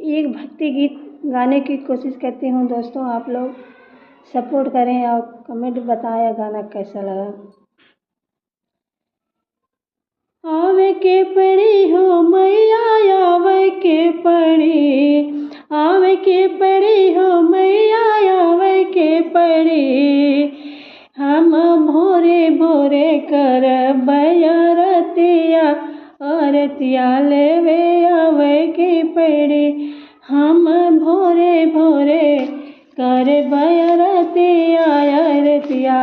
एक भक्ति गीत गाने की कोशिश करती हूँ दोस्तों। आप लोग सपोर्ट करें और कमेंट बताएं गाना कैसा लगा। आवे के पड़ी हो मैया, आवे के पड़ी, आवे के पड़ी हो मैया, आवे के पड़ी। हम भोरे भोरे करब आरतिया, आरतिया लेवे आवे के पड़ी। हम भोरे भोरे करब आरतिया, आरतिया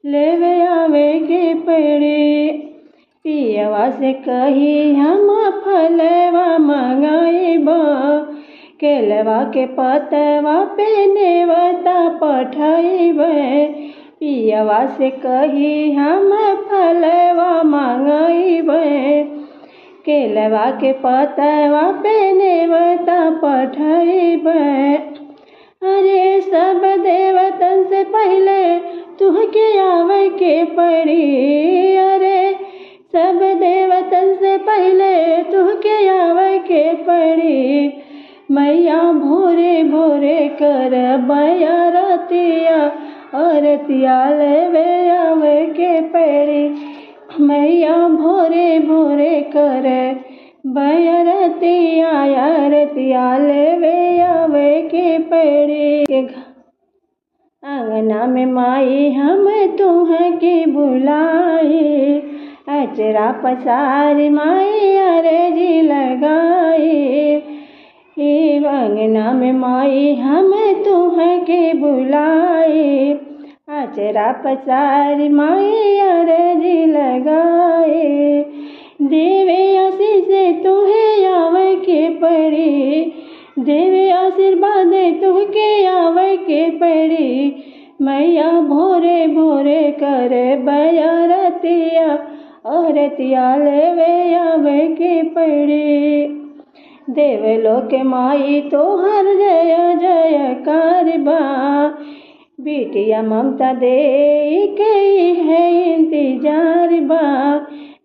लेवे आवे के पड़ी। पियवा से कही हम फलवा मंगाइब, केलवा के पतवा पे नेवता पठाइब। पियवा से कही हम फलवा मंगाइब, केलवा के पतवा पे नेवता पठाइब। अरे सब देवतन से पहले तुहके आवे के पड़ी, अरे सब देवतन से पहले तुहके आवे के पड़ी। मैया भोरे भोरे करब आरतिया, आरतिया लेवे आवे के पड़ी। मैया भोरे भोरे करब आरतिया, आरतिया लेवे आवे के पड़ी। आंगना में माई हम तुहके बुलाई, अचरा पसारी माई अर्जी लगाई। अंगना में माई हम तुहके बुलाई, अचरा पसारी माई अर्जी लगाई। देवे आशीष तुहे आवे के पड़ी, देवे आशीर्वाद तुहके आवे के पड़ी। मैया भोरे भोरे करब आरतिया, आरतिया लेवे आवे के पड़ी। देवलोक माई तोहर जय जयकार बा, बिटिया ममता दे के है इंतजार बा।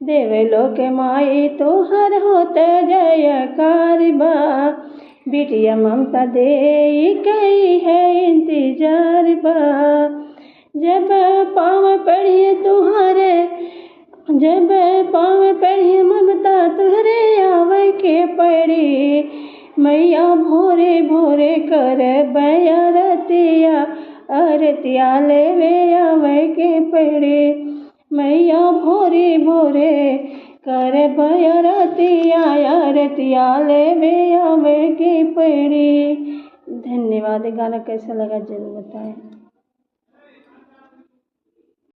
देवलोक माई तोहर होत जयकार बा, बिटिया ममता दे के है इंतजार बा। जब पाँव पड़िए तुहरे, जब पाँव पड़िए ममता तुहरे आवे के पड़ी। मैया भोरे भोरे करब आरतिया, आरतिया लेवे आवे के पड़ी। मैया भोरे भोरे करब आरतिया, आरतिया लेवे आवे के पड़ी। धन्यवाद। गाना कैसा लगा जरूर बताएं।